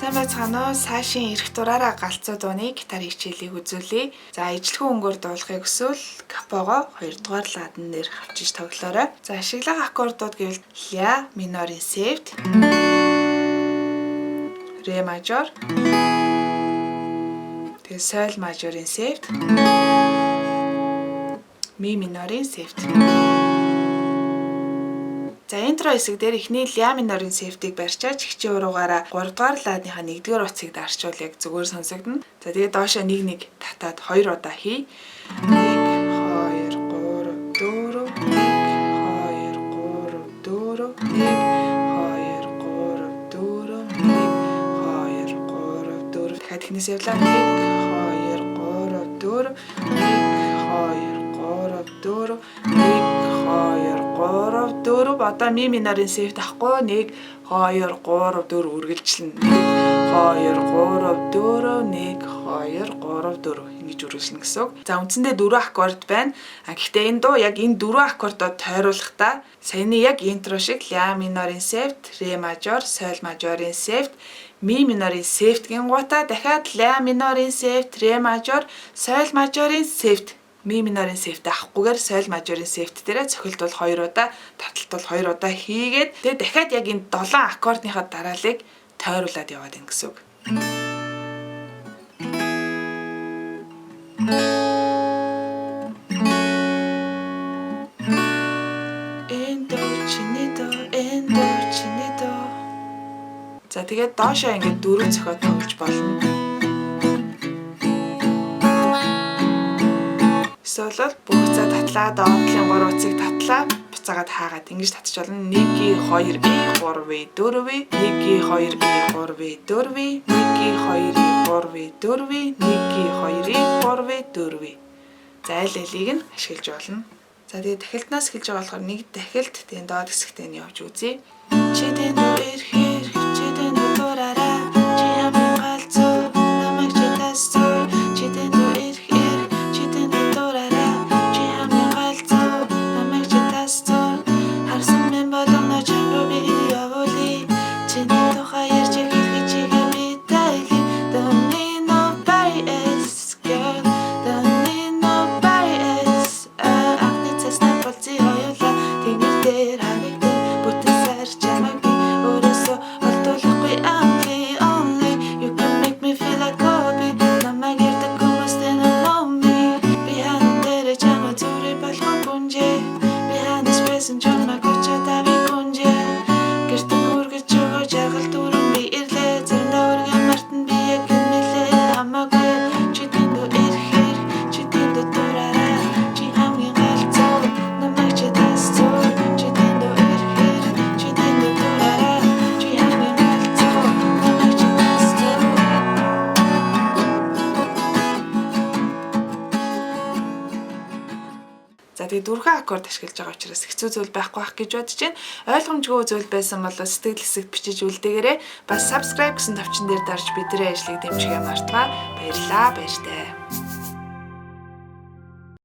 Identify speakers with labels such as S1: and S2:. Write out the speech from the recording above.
S1: Сайн байцгаана уу? Цаашийн ирэх дураараа галзуу дууны гитар хичээлийг үзүүлье. За ижлэхэн өнгөөр дуулахыг хүсвэл капого 2 дугаар ладан дээр авчиж тоглоорой. За ашиглах аккордууд гэвэл ля минорын севт, ре мажор, тэгээ соль мажорын севт, ми минорын севт. За интро хэсэг дээр эхний ля минорын севтийг барьчаад хичээ уруугаараа 3 дугаар ладныхаа 1-р утсыг дарчвал яг зүгээр сонсогдно. За тэгээд доошоо нэг татаад 2 удаа хий. 1 2 3 4 1 2 3 4 1 2 3 4 1 2 3 4 дахиад эхнээс явлаа 1 2 3 4 1 2 3 4 1 2 3 одоо ми минорын севт авахгүй 1 2 3 4 үргэлжлэнэ 1 2 3 4 1 2 3 4 ингэж үргэлжлэнэ гэсэн үг. За үндсэндээ 4 аккорд байна. Гэхдээ энэ дуу яг энэ 4 аккордод тойруулахдаа саяны яг интро шиг ля минорын севт, ре мажор, соль мажорын севт, ми минорын севт гингуудаа дахиад ля минорын севт, ре мажор, соль мажорын севт, ми минорын севт авахгүйгээр соль мажорын севт дээрээ цохилтвол 2 удаа, таталтвал 2 удаа хийгээд тэгээ дахиад яг энэ 7 аккордныхаа дараалыг тойруулаад яваад ин гэсэн үг. За тэгээд доошоо ингээд 4 цохиод тоглож болно. Эсвэл бүгцаа татлаа, доотлын 3 утсыг татлаа, буцаагаад хаагаад ингэж татчих болно. 1 2 3 4 1 2 3 4 1 2 3 4 1 2 3 4. За аль алийг нь ашиглаж болно. За тэгээд дахилтнаас эхэлж байгаа болохоор нэг дахилт тэгээд доод хэсэгтээ нь явж үзье. Чидэн дөө ирхэр чидэн дөө дураараа чи амын галзуу намайг читасуу чидэн дөө ирхэр чидэн дөө дураараа чи амын галзуу намайг читасуу харсан мен бодоно чамруу би явуули чиний тухай ярьж хэлхий чигээ мэдээли don't need nobody else girl don't need nobody else ахны цэснэ болзи хоёула тэнгэр дээр хавигдэн бүтээсээр чамайг би өөрөөсөө олдуулахгүй I'm the only you can make me feel like Kobe намайг ярьдаг хүмүүстээ know me би хаан дээр чамайг зүрий болгон гүнжээ би хаанаас байсан чамайг очоод ави гүнжээ гэртэн хүргэж өгөө жаргал дүүрэн би ирлээ заримдаа өргөн мартан би яг нэлээ хамаагүй чи тэндөө ирэхээр чи тэндөө дураараа чи хамгийн галзуу намайг читасуу чи тэндөө ирэхээр чи тэндөө дураараа чи хамгийн галзуу намайг читасуу. За тэгээ 4 аккорд ашиглаж байгаа учраас хэцүү зүйл байхгүй байх гэж бодож байна. Ойлгомжгүй зүйл байсан бол сэтгэл хэсэгт бичиж үлдээгээрэй. Бас subscribe гэсэн товчон дээр дарж бидний ажлыг дэмжихээ мартаваа. Баярлалаа, баяртай.